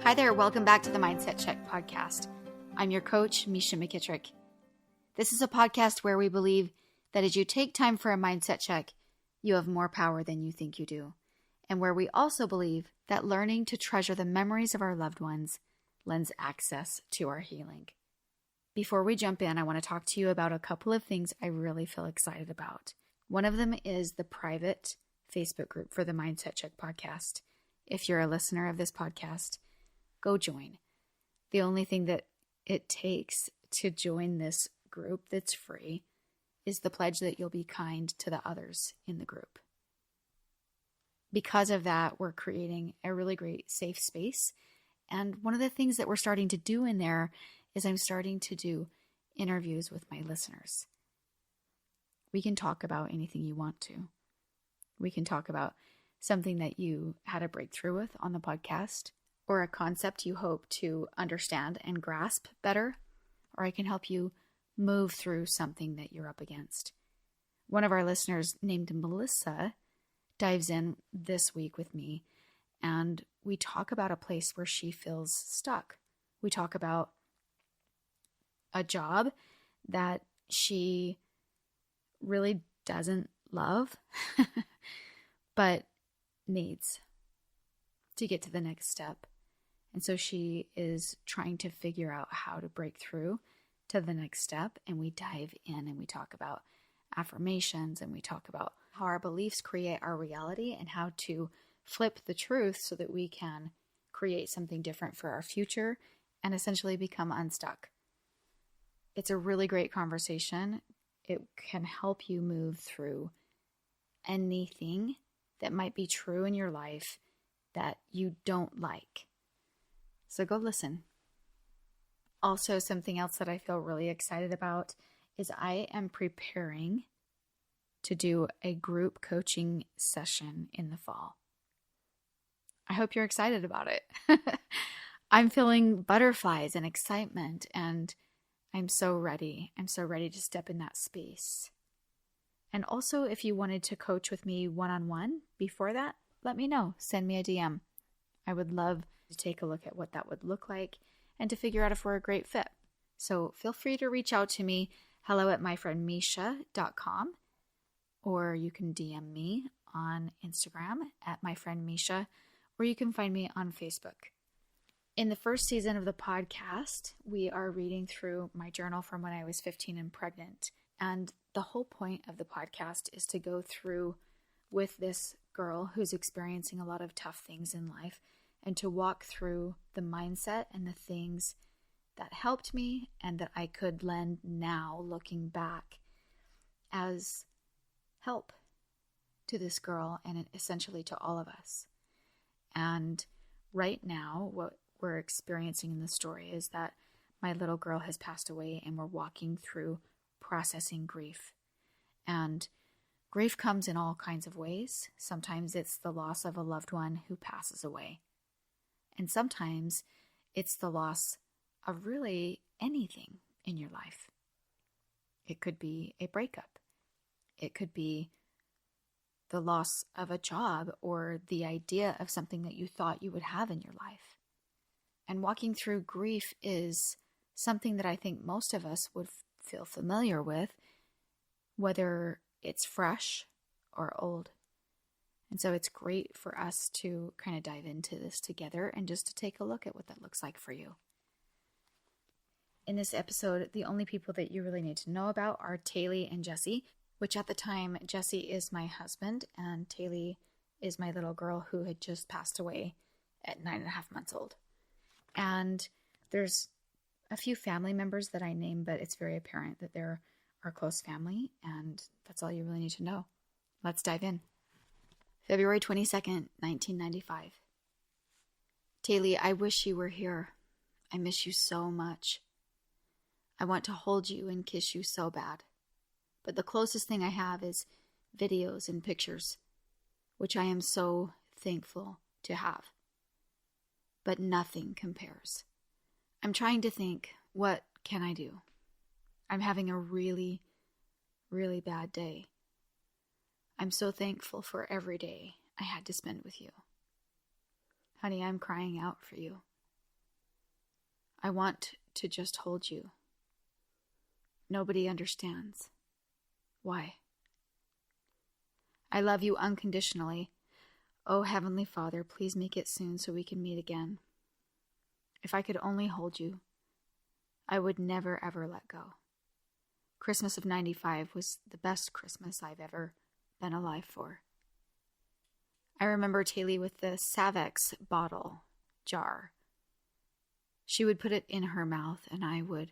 Hi there, welcome back to the Mindset Check podcast. I'm your coach, Misha McKittrick. This is a podcast where we believe that as you take time for a mindset check, you have more power than you think you do. And where we also believe that learning to treasure the memories of our loved ones lends access to our healing. Before we jump in, I want to talk to you about a couple of things I really feel excited about. One of them is the private Facebook group for the Mindset Check podcast. If you're a listener of this podcast, go join. The only thing that it takes to join this group that's free is the pledge that you'll be kind to the others in the group. Because of that, we're creating a really great safe space. And one of the things that we're starting to do in there is I'm starting to do interviews with my listeners. We can talk about anything you want to. We can talk about something that you had a breakthrough with on the podcast, or a concept you hope to understand and grasp better, or I can help you move through something that you're up against. One of our listeners named Melissa dives in this week with me, and we talk about a place where she feels stuck. We talk about a job that she really doesn't love, but needs to get to the next step. And so she is trying to figure out how to break through to the next step. And we dive in and we talk about affirmations, and we talk about how our beliefs create our reality and how to flip the truth so that we can create something different for our future and essentially become unstuck. It's a really great conversation. It can help you move through anything that might be true in your life that you don't like. So go listen. Also, something else that I feel really excited about is I am preparing to do a group coaching session in the fall. I hope you're excited about it. I'm feeling butterflies and excitement, and I'm so ready. I'm so ready to step in that space. And also, if you wanted to coach with me one-on-one before that, let me know. Send me a DM. I would love to take a look at what that would look like and to figure out if we're a great fit. So feel free to reach out to me, hello@myfriendmisha.com, or you can DM me on Instagram @myfriendmisha, or you can find me on Facebook. In the first season of the podcast, we are reading through my journal from when I was 15 and pregnant. And the whole point of the podcast is to go through with this girl who's experiencing a lot of tough things in life and to walk through the mindset and the things that helped me and that I could lend now, looking back, as help to this girl and essentially to all of us. And right now, what we're experiencing in the story is that my little girl has passed away, and we're walking through processing grief. And grief comes in all kinds of ways. Sometimes it's the loss of a loved one who passes away. And sometimes it's the loss of really anything in your life. It could be a breakup. It could be the loss of a job or the idea of something that you thought you would have in your life. And walking through grief is something that I think most of us would feel familiar with, whether it's fresh or old. And so it's great for us to kind of dive into this together and just to take a look at what that looks like for you. In this episode, the only people that you really need to know about are Taylor and Jesse, which at the time, Jesse is my husband and Taylor is my little girl who had just passed away at 9.5 months old. And there's a few family members that I name, but it's very apparent that they're our close family, and that's all you really need to know. Let's dive in. February 22nd, 1995. Taylor, I wish you were here. I miss you so much. I want to hold you and kiss you so bad. But the closest thing I have is videos and pictures, which I am so thankful to have. But nothing compares. I'm trying to think, what can I do? I'm having a really, really bad day. I'm so thankful for every day I had to spend with you. Honey, I'm crying out for you. I want to just hold you. Nobody understands. Why? I love you unconditionally. Oh, Heavenly Father, please make it soon so we can meet again. If I could only hold you, I would never ever let go. Christmas of '95 was the best Christmas I've ever been alive for. I remember Taylor with the Savex bottle jar. She would put it in her mouth and I would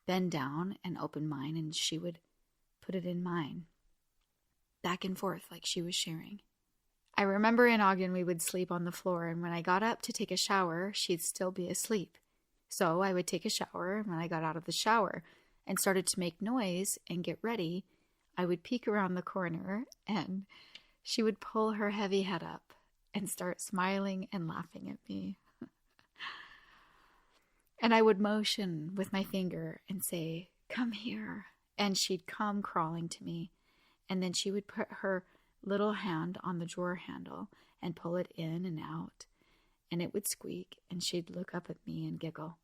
bend down and open mine and she would put it in mine. Back and forth like she was sharing. I remember in Ogden we would sleep on the floor, and when I got up to take a shower, she'd still be asleep. So I would take a shower, and when I got out of the shower and started to make noise and get ready, I would peek around the corner and she would pull her heavy head up and start smiling and laughing at me. And I would motion with my finger and say, "Come here." And she'd come crawling to me. And then she would put her little hand on the drawer handle and pull it in and out. And it would squeak and she'd look up at me and giggle.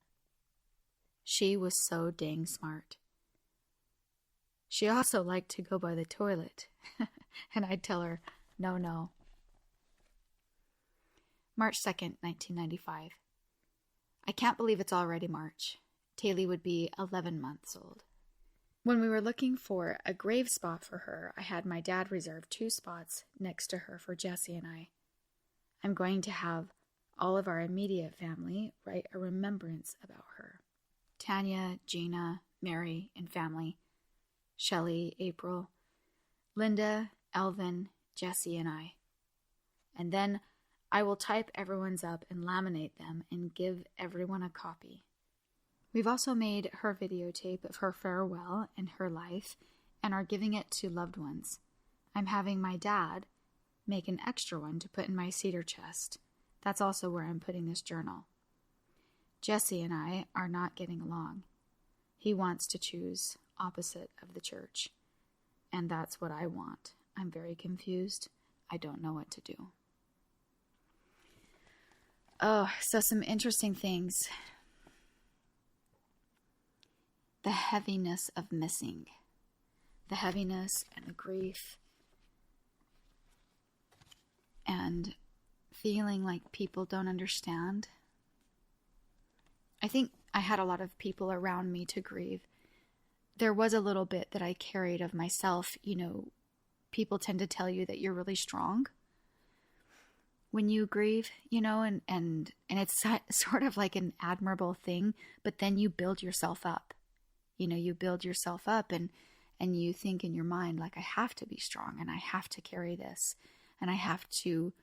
She was so dang smart. She also liked to go by the toilet. And I'd tell her, no. March 2nd, 1995. I can't believe it's already March. Taylor would be 11 months old. When we were looking for a grave spot for her, I had my dad reserve 2 spots next to her for Jesse and I. I'm going to have all of our immediate family write a remembrance about her. Tanya, Gina, Mary, and family. Shelley, April, Linda, Elvin, Jesse, and I. And then I will type everyone's up and laminate them and give everyone a copy. We've also made her videotape of her farewell and her life and are giving it to loved ones. I'm having my dad make an extra one to put in my cedar chest. That's also where I'm putting this journal. Jesse and I are not getting along. He wants to choose opposite of the church, and that's what I want. I'm very confused. I don't know what to do. Oh, so some interesting things. The heaviness of missing. The heaviness and the grief. And feeling like people don't understand. I think I had a lot of people around me to grieve. There was a little bit that I carried of myself. You know, people tend to tell you that you're really strong when you grieve, you know, and it's sort of like an admirable thing, but then you build yourself up. You know, you build yourself up and you think in your mind, like, I have to be strong and I have to carry this and I have to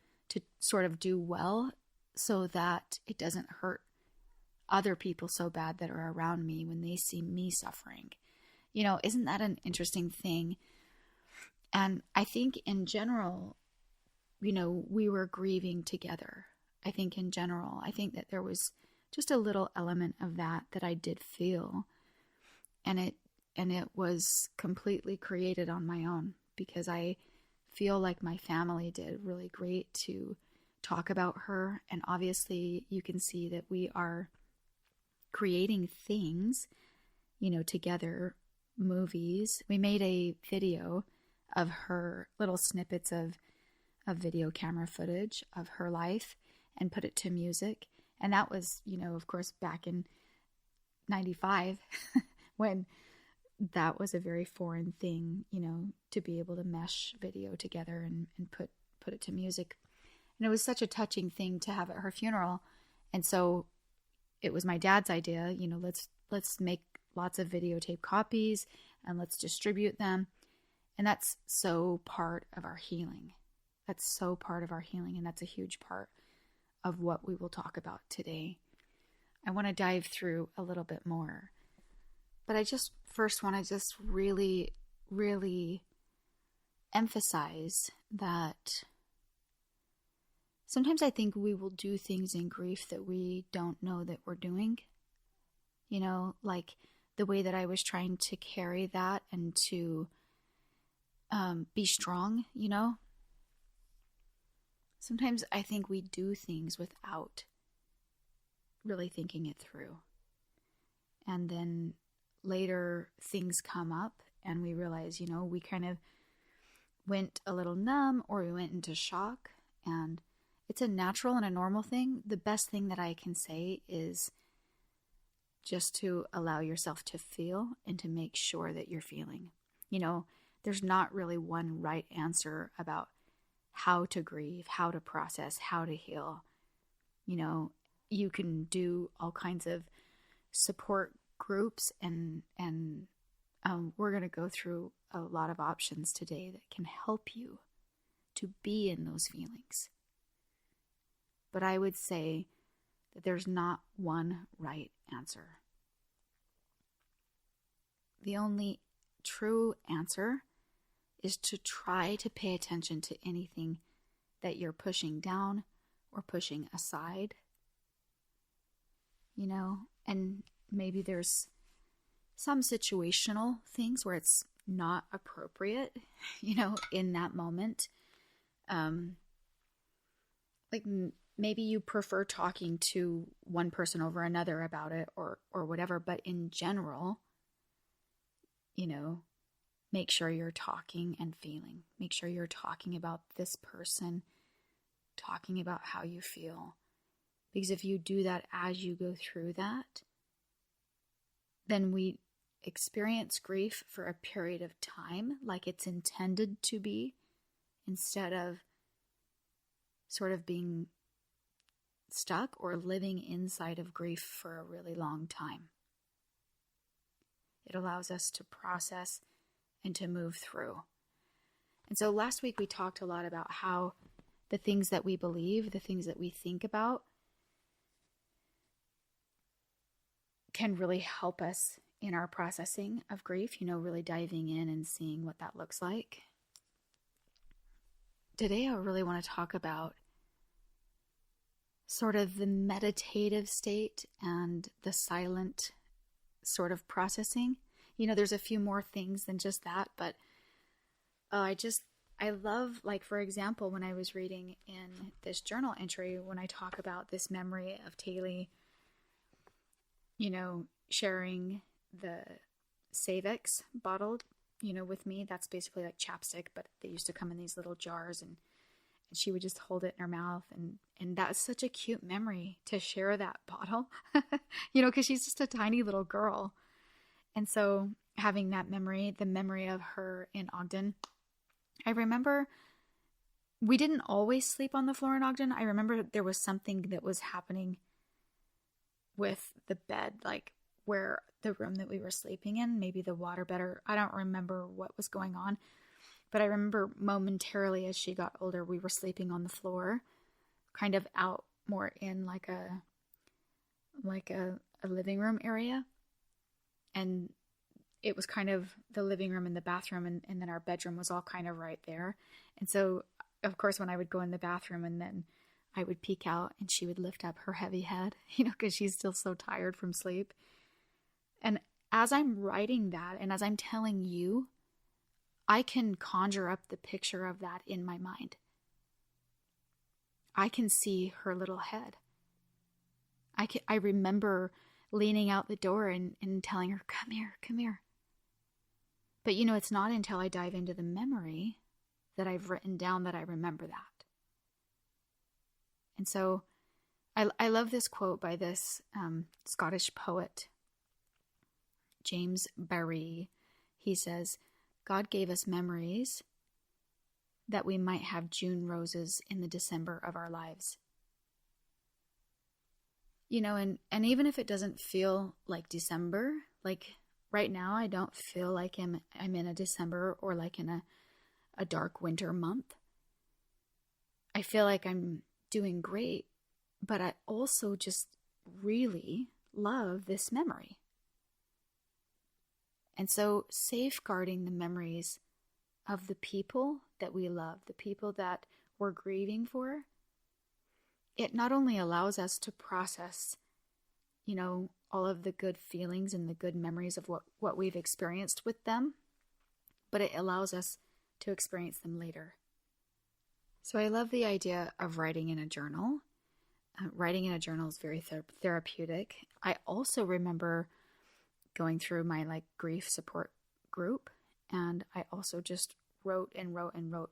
sort of do well so that it doesn't hurt other people so bad that are around me when they see me suffering. You know, isn't that an interesting thing? And I think in general, you know, we were grieving together. I think in general, I think that there was just a little element of that I did feel. And it was completely created on my own because I feel like my family did really great to talk about her. And obviously you can see that we are creating things, you know, together, movies. We made a video of her, little snippets of video camera footage of her life and put it to music. And that was, you know, of course, back in '95 when that was a very foreign thing, you know, to be able to mesh video together and put it to music. And it was such a touching thing to have at her funeral. And so it was my dad's idea, you know, let's make lots of videotape copies and let's distribute them. And that's so part of our healing. That's so part of our healing. And that's a huge part of what we will talk about today. I want to dive through a little bit more. But I just first want to just really, really emphasize that sometimes I think we will do things in grief that we don't know that we're doing. You know, like the way that I was trying to carry that and to be strong, you know. Sometimes I think we do things without really thinking it through. And then later things come up and we realize, we kind of went a little numb or we went into shock. And it's a natural and a normal thing. The best thing that I can say is just to allow yourself to feel and to make sure that you're feeling. There's not really one right answer about how to grieve, how to process, how to heal. You can do all kinds of support groups and we're going to go through a lot of options today that can help you to be in those feelings. But I would say that there's not one right answer. The only true answer is to try to pay attention to anything that you're pushing down or pushing aside. And maybe there's some situational things where it's not appropriate, in that moment. Like maybe you prefer talking to one person over another about it or whatever, but in general, make sure you're talking and feeling. Make sure you're talking about this person, talking about how you feel. Because if you do that as you go through that, then we experience grief for a period of time like it's intended to be, instead of sort of being stuck or living inside of grief for a really long time. It allows us to process and to move through. And so last week we talked a lot about how the things that we believe, the things that we think about, can really help us in our processing of grief, really diving in and seeing what that looks like. Today I really want to talk about sort of the meditative state and the silent sort of processing. There's a few more things than just that, but I love, like, for example, when I was reading in this journal entry, when I talk about this memory of Taylor, sharing the Savex bottle, with me. That's basically like chapstick, but they used to come in these little jars, and she would just hold it in her mouth. And that's such a cute memory to share that bottle, because she's just a tiny little girl. And so having that memory, the memory of her in Ogden, I remember we didn't always sleep on the floor in Ogden. I remember there was something that was happening with the bed, like where the room that we were sleeping in, maybe the water bed, or I don't remember what was going on. But I remember momentarily as she got older, we were sleeping on the floor, kind of out more in like a living room area. And it was kind of the living room and the bathroom, and then our bedroom was all kind of right there. And so, of course, when I would go in the bathroom and then I would peek out and she would lift up her heavy head, because she's still so tired from sleep. And as I'm writing that and as I'm telling you, I can conjure up the picture of that in my mind. I can see her little head. I remember leaning out the door and telling her, come here, come here. But it's not until I dive into the memory that I've written down that I remember that. And so I love this quote by this Scottish poet, James Barrie. He says, God gave us memories that we might have June roses in the December of our lives. And even if it doesn't feel like December, like right now, I don't feel like I'm in a December or like in a dark winter month. I feel like I'm doing great, but I also just really love this memory. And so safeguarding the memories of the people that we love, the people that we're grieving for, it not only allows us to process, all of the good feelings and the good memories of what we've experienced with them, but it allows us to experience them later. So I love the idea of writing in a journal. Writing in a journal is very therapeutic. I also remember going through my like grief support group. And I also just wrote and wrote and wrote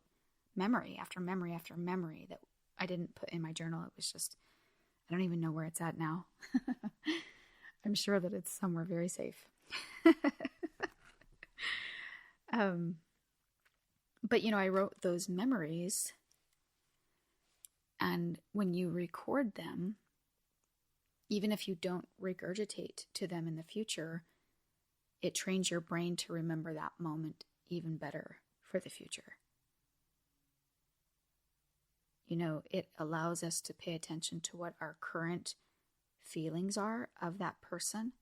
memory after memory after memory that I didn't put in my journal. It was just, I don't even know where it's at now. I'm sure that it's somewhere very safe. But, you know, I wrote those memories, and when you record them, even if you don't regurgitate to them in the future, it trains your brain to remember that moment even better for the future. You know, it allows us to pay attention to what our current feelings are of that person.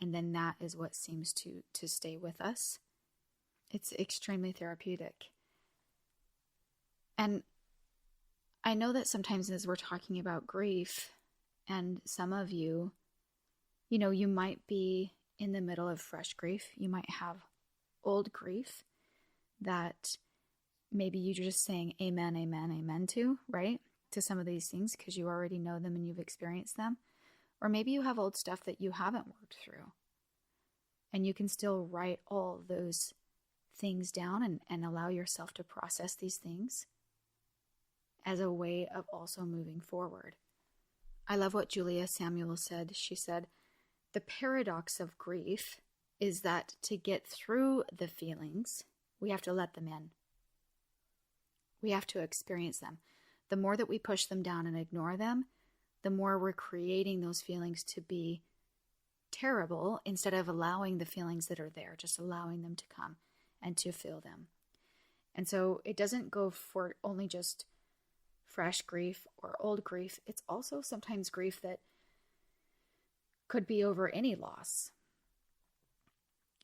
And then that is what seems to stay with us. It's extremely therapeutic. And I know that sometimes as we're talking about grief, and some of you, you know, you might be in the middle of fresh grief. You might have old grief that maybe you're just saying amen, amen, amen to, right? To some of these things because you already know them and you've experienced them. Or maybe you have old stuff that you haven't worked through. And you can still write all those things down and allow yourself to process these things as a way of also moving forward. I love what Julia Samuel said. She said, the paradox of grief is that to get through the feelings, we have to let them in. We have to experience them. The more that we push them down and ignore them, the more we're creating those feelings to be terrible instead of allowing the feelings that are there, just allowing them to come and to feel them. And so it doesn't go for only just fresh grief or old grief. It's also sometimes grief that could be over any loss.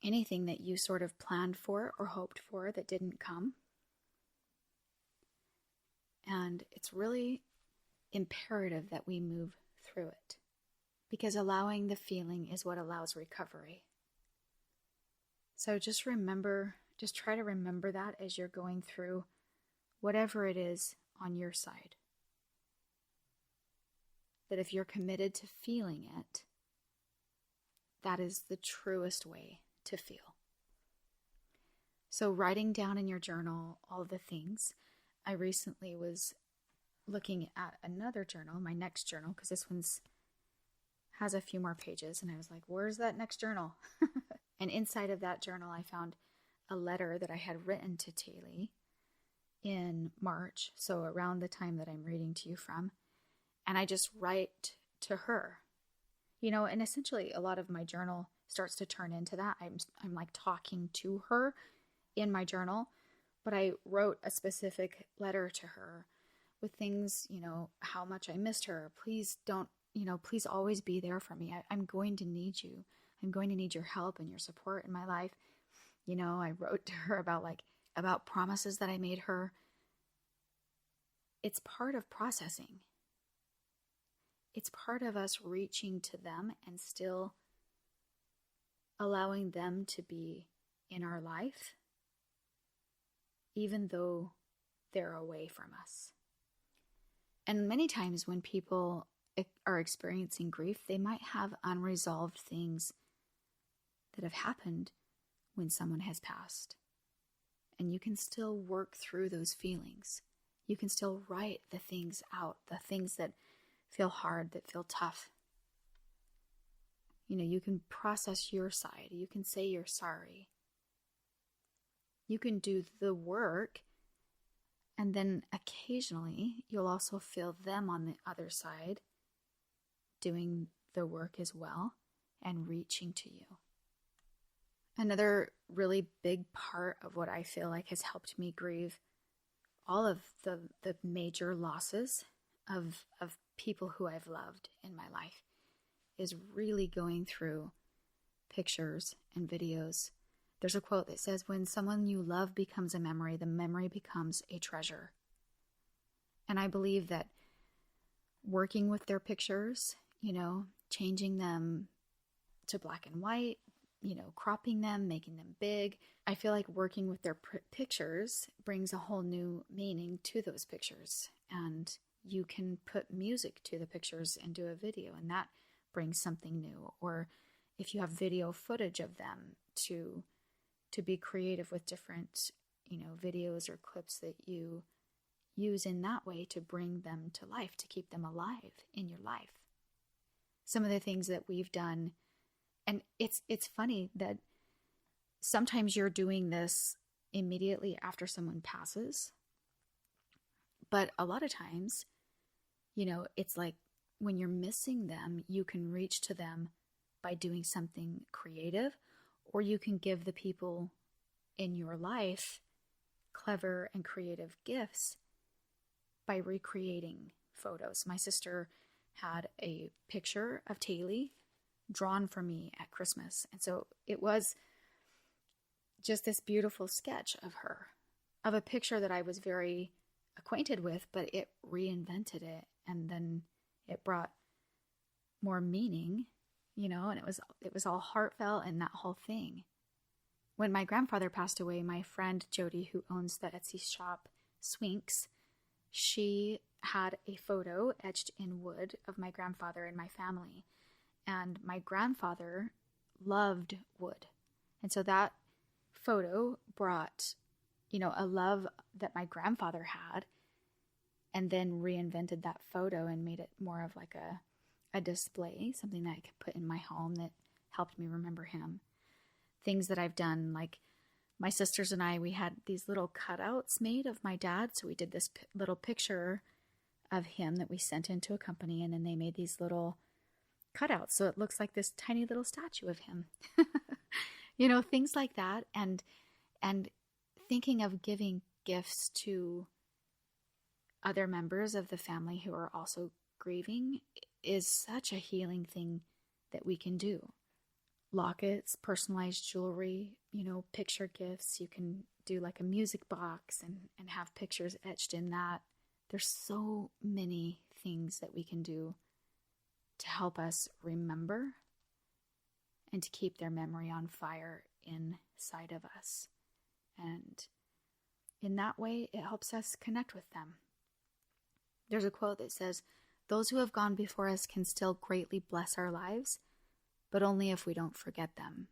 Anything that you sort of planned for or hoped for that didn't come. And it's really imperative that we move through it, because allowing the feeling is what allows recovery. So just try to remember that as you're going through whatever it is on your side. That if you're committed to feeling it, that is the truest way to feel. So writing down in your journal all the things. I recently was looking at another journal, my next journal, because this one's has a few more pages, and I was like, where's that next journal? And inside of that journal, I found a letter that I had written to Taylor in March, so around the time that I'm reading to you from, and I just write to her. You know, and essentially a lot of my journal starts to turn into that. I'm like talking to her in my journal, but I wrote a specific letter to her with things, you know, how much I missed her. Please don't, you know, please always be there for me. I'm going to need you. I'm going to need your help and your support in my life. You know, I wrote to her about promises that I made her. It's part of processing. It's part of us reaching to them and still allowing them to be in our life, even though they're away from us. And many times when people are experiencing grief, they might have unresolved things that have happened when someone has passed. And you can still work through those feelings. You can still write the things out, the things that feel hard, that feel tough. You know, you can process your side. You can say you're sorry. You can do the work, and then occasionally you'll also feel them on the other side doing the work as well and reaching to you. Another really big part of what I feel like has helped me grieve all of the major losses of people who I've loved in my life is really going through pictures and videos. There's a quote that says, when someone you love becomes a memory, the memory becomes a treasure. And I believe that working with their pictures, you know, changing them to black and white, you know, cropping them, making them big. I feel like working with their pictures brings a whole new meaning to those pictures. And you can put music to the pictures and do a video, and that brings something new. Or if you have video footage of them, to be creative with different, videos or clips that you use in that way to bring them to life, to keep them alive in your life. Some of the things that we've done, and it's funny that sometimes you're doing this immediately after someone passes, but a lot of times, it's like when you're missing them, you can reach to them by doing something creative, or you can give the people in your life clever and creative gifts by recreating photos. My sister had a picture of Taylor drawn for me at Christmas. And so it was just this beautiful sketch of her, of a picture that I was very acquainted with, but it reinvented it. And then it brought more meaning, and it was all heartfelt and that whole thing. When my grandfather passed away, my friend Jody, who owns the Etsy shop Swinks, she had a photo etched in wood of my grandfather and my family. And my grandfather loved wood. And so that photo brought, a love that my grandfather had, and then reinvented that photo and made it more of like a display, something that I could put in my home that helped me remember him. Things that I've done, like my sisters and I, we had these little cutouts made of my dad. So we did this little picture of him that we sent into a company, and then they made these little cutouts. So it looks like this tiny little statue of him. Things like that. And thinking of giving gifts to other members of the family who are also grieving is such a healing thing that we can do. Lockets, personalized jewelry, picture gifts. You can do like a music box and have pictures etched in that. There's so many things that we can do to help us remember and to keep their memory on fire inside of us. And in that way, it helps us connect with them. There's a quote that says, "Those who have gone before us can still greatly bless our lives, but only if we don't forget them."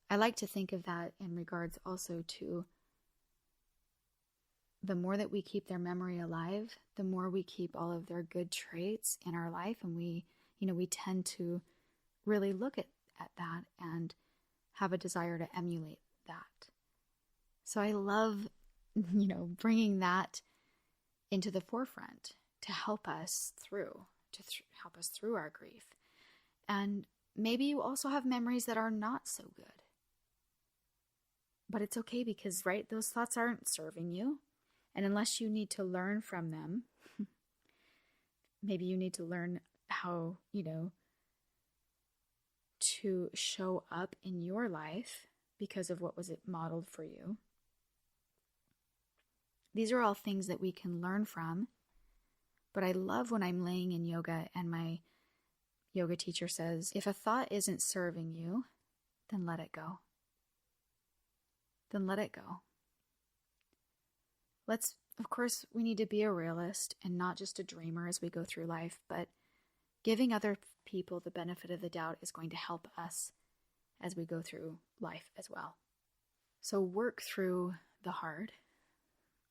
I like to think of that in regards also to the more that we keep their memory alive, the more we keep all of their good traits in our life. And we tend to really look at that and have a desire to emulate that. So I love, bringing that into the forefront to help us through, help us through our grief. And maybe you also have memories that are not so good. But it's okay because, right, those thoughts aren't serving you. And unless you need to learn from them, maybe you need to learn how, to show up in your life because of what was it modeled for you. These are all things that we can learn from. But I love when I'm laying in yoga and my yoga teacher says, if a thought isn't serving you, then let it go. Then let it go. Of course, we need to be a realist and not just a dreamer as we go through life, but giving other people the benefit of the doubt is going to help us as we go through life as well. So work through the hard,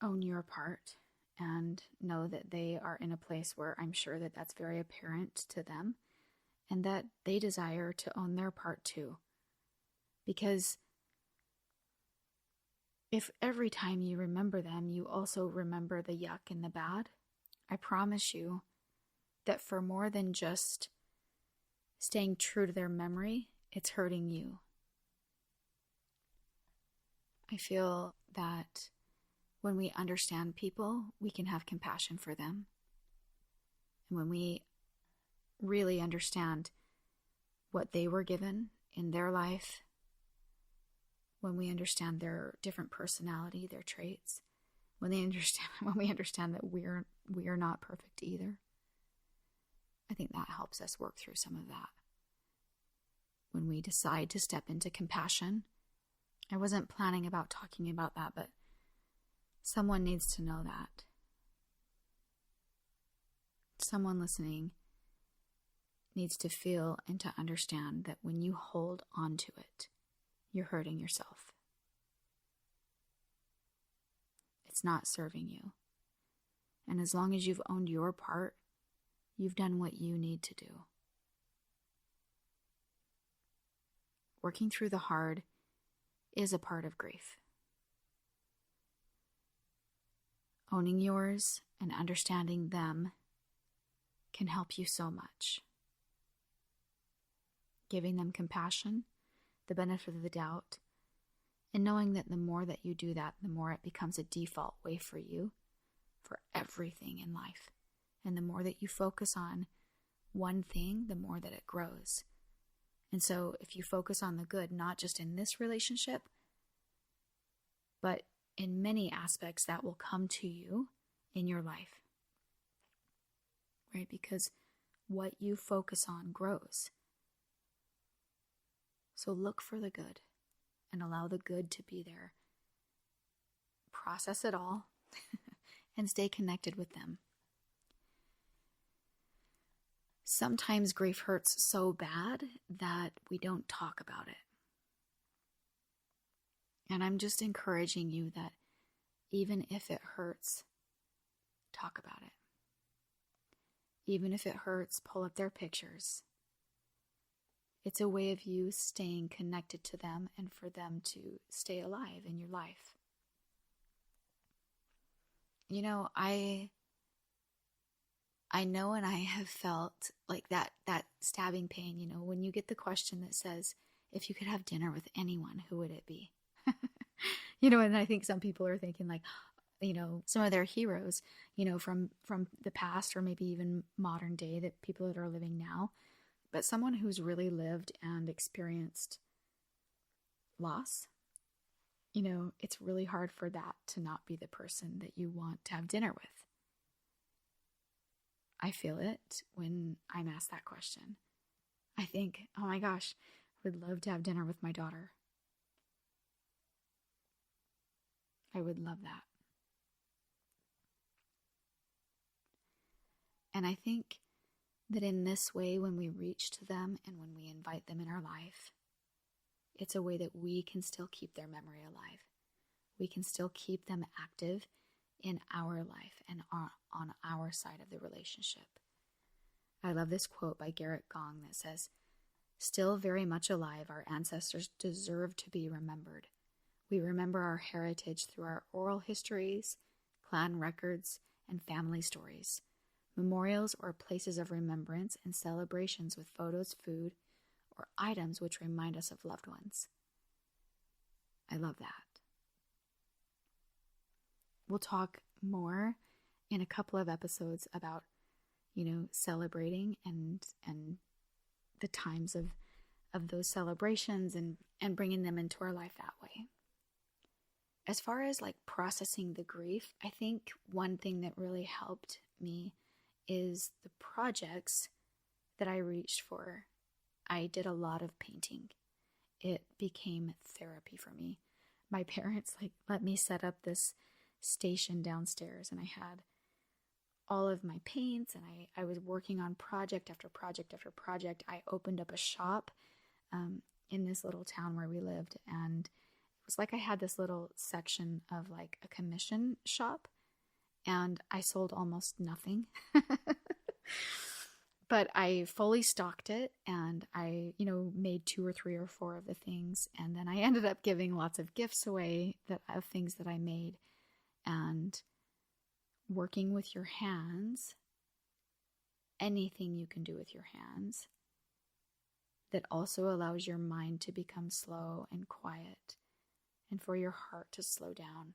own your part, and know that they are in a place where I'm sure that that's very apparent to them and that they desire to own their part too. Because if every time you remember them, you also remember the yuck and the bad, I promise you that for more than just staying true to their memory, it's hurting you. I feel that when we understand people, we can have compassion for them. And when we really understand what they were given in their life, when we understand their different personality, their traits, when we understand that we are not perfect either, I think that helps us work through some of that. When we decide to step into compassion, I wasn't planning about talking about that, but someone needs to know that. Someone listening needs to feel and to understand that when you hold on to it, you're hurting yourself. It's not serving you. And as long as you've owned your part, you've done what you need to do. Working through the hard is a part of grief. Owning yours and understanding them can help you so much. Giving them compassion, the benefit of the doubt, and knowing that the more that you do that, the more it becomes a default way for you for everything in life. And the more that you focus on one thing, the more that it grows. And so if you focus on the good, not just in this relationship, but in many aspects that will come to you in your life, right? Because what you focus on grows. So look for the good and allow the good to be there. Process it all and stay connected with them. Sometimes grief hurts so bad that we don't talk about it. And I'm just encouraging you that even if it hurts, talk about it. Even if it hurts, pull up their pictures. It's a way of you staying connected to them and for them to stay alive in your life. You know, I know, and I have felt like that stabbing pain, you know, when you get the question that says, if you could have dinner with anyone, who would it be? You know, and I think some people are thinking like, you know, some of their heroes, you know, from the past or maybe even modern day, that people that are living now, but someone who's really lived and experienced loss. You know, it's really hard for that to not be the person that you want to have dinner with. I feel it when I'm asked that question. I think, oh my gosh, I would love to have dinner with my daughter. I would love that. And I think that in this way, when we reach to them and when we invite them in our life, it's a way that we can still keep their memory alive. We can still keep them active in our life and on our side of the relationship. I love this quote by Garrett Gong that says, "Still very much alive, our ancestors deserve to be remembered. We remember our heritage through our oral histories, clan records, and family stories, memorials or places of remembrance, and celebrations with photos, food, or items which remind us of loved ones." I love that. We'll talk more in a couple of episodes about, you know, celebrating and the times of those celebrations and bringing them into our life that way. As far as like processing the grief, I think one thing that really helped me is the projects that I reached for. I did a lot of painting. It became therapy for me. My parents let me set up this station downstairs, and I had all of my paints, and I was working on project after project after project. I opened up a shop in this little town where we lived, and it was like I had this little section of like a commission shop, and I sold almost nothing. But I fully stocked it, and I, you know, made 2 or 3 or 4 of the things, and then I ended up giving lots of gifts away of things that I made. And working with your hands, anything you can do with your hands that also allows your mind to become slow and quiet and for your heart to slow down,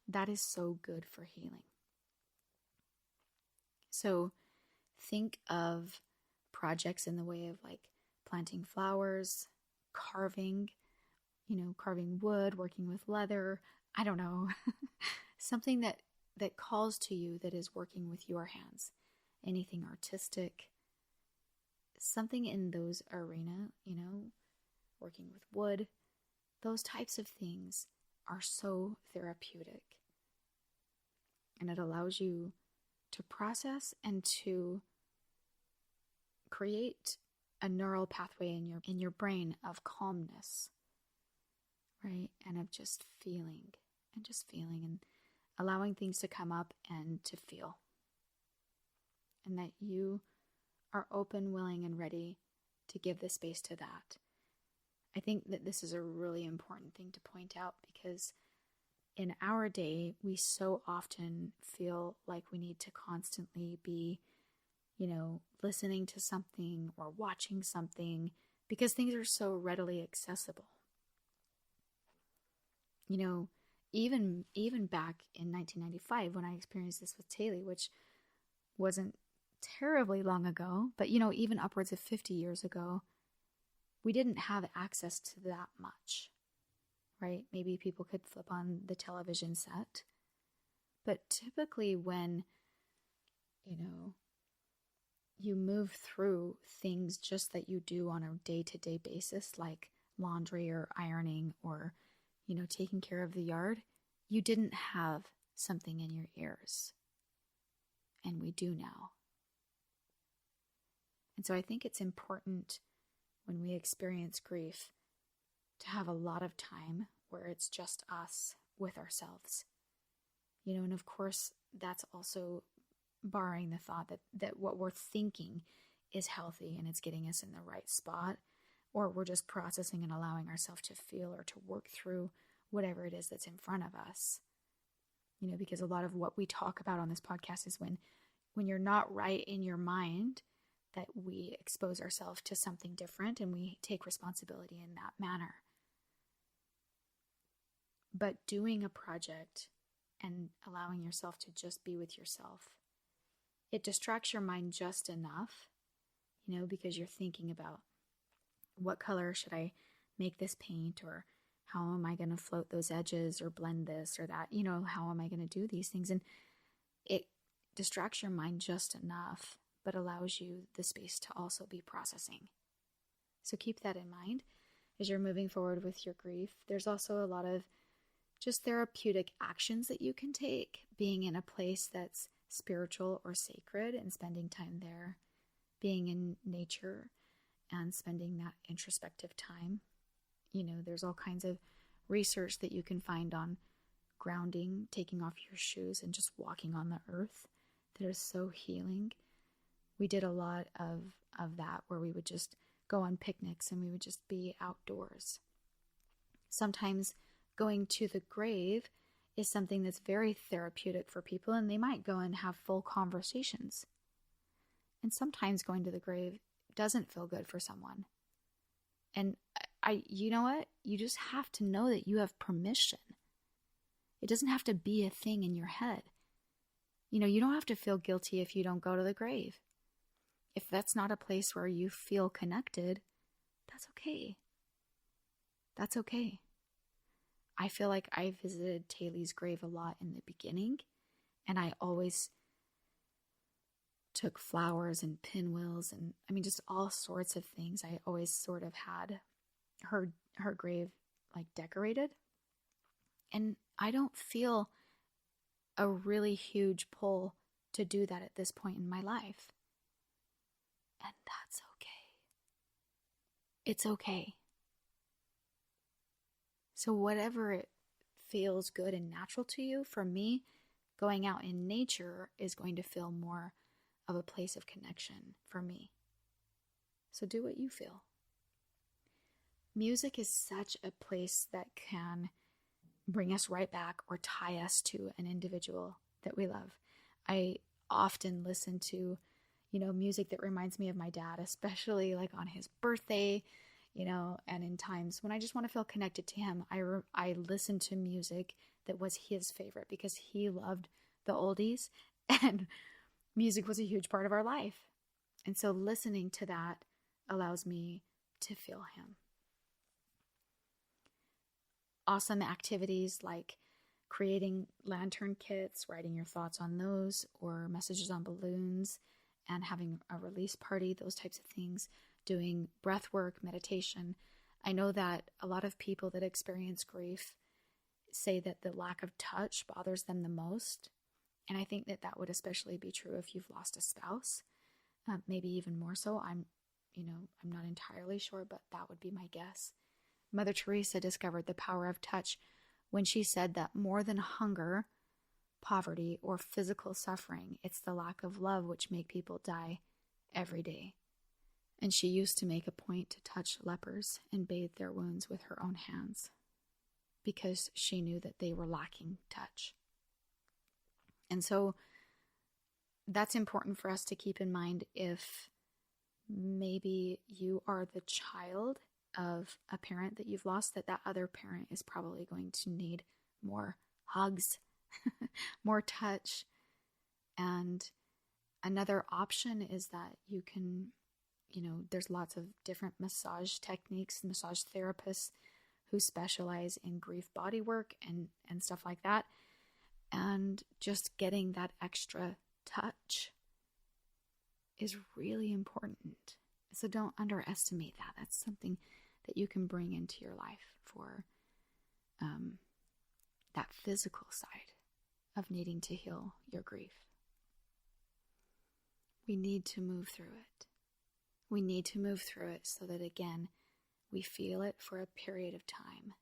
that is so good for healing. So think of projects in the way of like planting flowers, carving, you know, carving wood, working with leather, I don't know, something that calls to you that is working with your hands, anything artistic, something in those arena, you know, working with wood, those types of things are so therapeutic. And it allows you to process and to create a neural pathway in your brain of calmness, right? And of just feeling and allowing things to come up and to feel. And that you are open, willing, and ready to give the space to that. I think that this is a really important thing to point out, because in our day, we so often feel like we need to constantly be, listening to something or watching something, because things are so readily accessible. Even back in 1995, when I experienced this with Taylor, which wasn't terribly long ago, but even upwards of 50 years ago, we didn't have access to that much, right? Maybe people could flip on the television set, but typically when you move through things just that you do on a day-to-day basis, like laundry or ironing or taking care of the yard, you didn't have something in your ears, and we do now. And so I think it's important when we experience grief to have a lot of time where it's just us with ourselves. And of course, that's also barring the thought that what we're thinking is healthy and it's getting us in the right spot, or we're just processing and allowing ourselves to feel or to work through whatever it is that's in front of us. Because a lot of what we talk about on this podcast is when you're not right in your mind, that we expose ourselves to something different and we take responsibility in that manner. But doing a project and allowing yourself to just be with yourself, it distracts your mind just enough, because you're thinking about what color should I make this paint, or how am I going to float those edges or blend this or that, how am I going to do these things? And it distracts your mind just enough, but allows you the space to also be processing. So keep that in mind as you're moving forward with your grief. There's also a lot of just therapeutic actions that you can take, being in a place that's spiritual or sacred and spending time there, being in nature and spending that introspective time. There's all kinds of research that you can find on grounding, taking off your shoes and just walking on the earth, that is so healing. We did a lot of that, where we would just go on picnics and we would just be outdoors. Sometimes going to the grave is something that's very therapeutic for people, and they might go and have full conversations. And sometimes going to the grave doesn't feel good for someone. And you know what? You just have to know that you have permission. It doesn't have to be a thing in your head. You don't have to feel guilty if you don't go to the grave. If that's not a place where you feel connected, that's okay. That's okay. I feel like I visited Taylor's grave a lot in the beginning, and I always took flowers and pinwheels and just all sorts of things. I always sort of had her grave like decorated, and I don't feel a really huge pull to do that at this point in my life. And that's okay. It's okay. So whatever it feels good and natural to you, for me, going out in nature is going to feel more of a place of connection for me. So do what you feel. Music is such a place that can bring us right back or tie us to an individual that we love. I often listen to, music that reminds me of my dad, especially like on his birthday, and in times when I just want to feel connected to him. I listen to music that was his favorite, because he loved the oldies and music was a huge part of our life. And so listening to that allows me to feel him. Awesome activities like creating lantern kits, writing your thoughts on those, or messages on balloons, and having a release party, those types of things, doing breath work, meditation. I know that a lot of people that experience grief say that the lack of touch bothers them the most. And I think that would especially be true if you've lost a spouse. maybe even more so. I'm not entirely sure, but that would be my guess. Mother Teresa discovered the power of touch when she said that more than hunger, poverty, or physical suffering, it's the lack of love which make people die every day. And she used to make a point to touch lepers and bathe their wounds with her own hands because she knew that they were lacking touch. And so that's important for us to keep in mind if maybe you are the child of a parent that you've lost, that other parent is probably going to need more hugs, more touch. And another option is that you can, there's lots of different massage techniques, massage therapists who specialize in grief body work and stuff like that. And just getting that extra touch is really important. So don't underestimate that. That's something that you can bring into your life for that physical side of needing to heal your grief. We need to move through it. We need to move through it so that, again, we feel it for a period of time.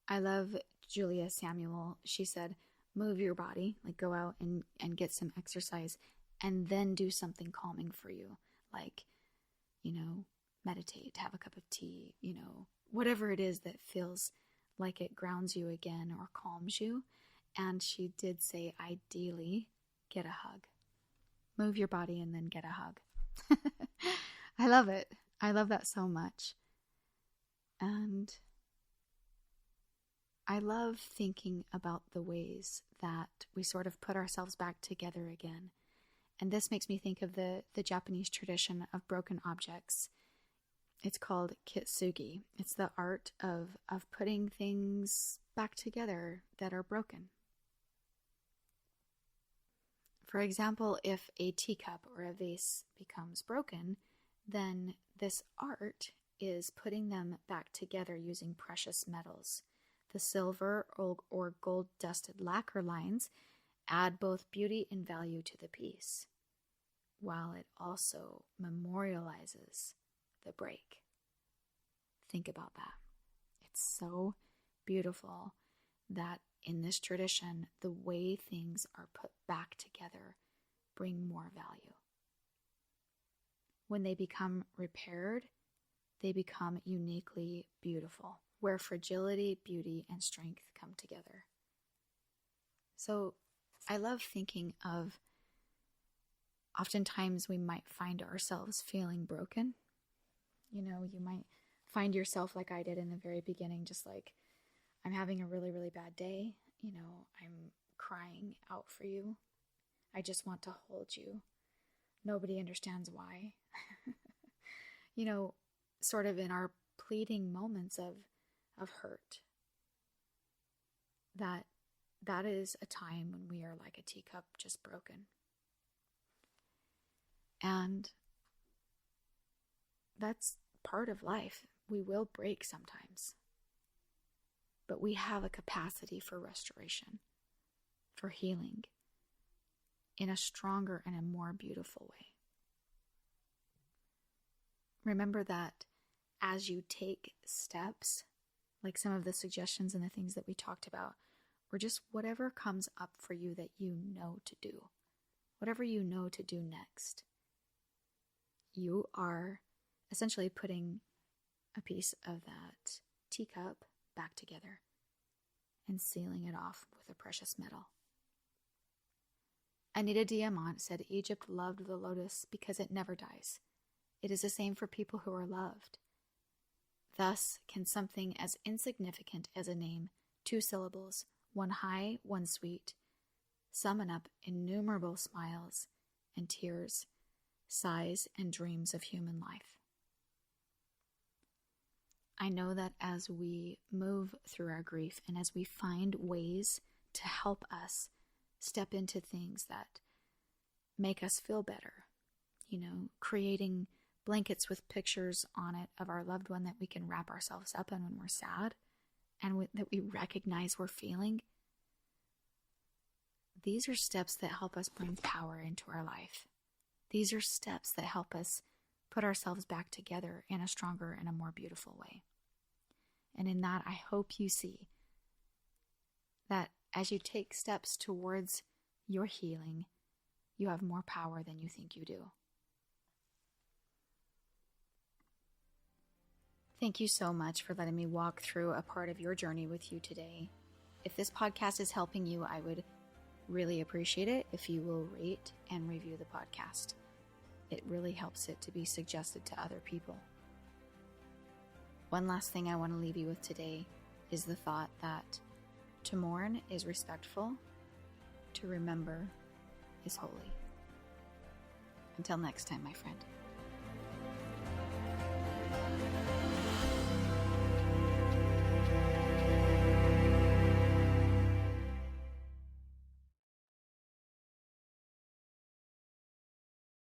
I love Julia Samuel. She said, move your body, like go out and get some exercise, and then do something calming for you, like, meditate, have a cup of tea, whatever it is that feels like it grounds you again or calms you. And she did say, ideally, get a hug. Move your body and then get a hug. I love it. I love that so much. And I love thinking about the ways that we sort of put ourselves back together again. And this makes me think of the Japanese tradition of broken objects. It's called kitsugi. It's the art of putting things back together that are broken. For example, if a teacup or a vase becomes broken, then this art is putting them back together using precious metals. The silver or gold-dusted lacquer lines add both beauty and value to the piece, while it also memorializes the break. Think about that. It's so beautiful that in this tradition, the way things are put back together bring more value. When they become repaired, they become uniquely beautiful, where fragility, beauty, and strength come together. So I love thinking of, oftentimes we might find ourselves feeling broken. You might find yourself like I did in the very beginning, just like, I'm having a really, really bad day. I'm crying out for you. I just want to hold you. Nobody understands why. Sort of in our pleading moments of hurt. That is a time when we are like a teacup just broken. And that's part of life. We will break sometimes. But we have a capacity for restoration, for healing, in a stronger and a more beautiful way. Remember that as you take steps, like some of the suggestions and the things that we talked about, or just whatever comes up for you that you know to do, whatever you know to do next, you are essentially putting a piece of that teacup back together and sealing it off with a precious metal. Anita Diamant said, Egypt loved the lotus because it never dies. It is the same for people who are loved. Thus can something as insignificant as a name, 2 syllables, one high, one sweet, summon up innumerable smiles and tears, sighs and dreams of human life. I know that as we move through our grief and as we find ways to help us step into things that make us feel better, creating blankets with pictures on it of our loved one that we can wrap ourselves up in when we're sad and that we recognize we're feeling. These are steps that help us bring power into our life. These are steps that help us put ourselves back together in a stronger and a more beautiful way. And in that, I hope you see that as you take steps towards your healing, you have more power than you think you do. Thank you so much for letting me walk through a part of your journey with you today. If this podcast is helping you, I would really appreciate it if you will rate and review the podcast. It really helps it to be suggested to other people. One last thing I want to leave you with today is the thought that to mourn is respectful, to remember is holy. Until next time, my friend.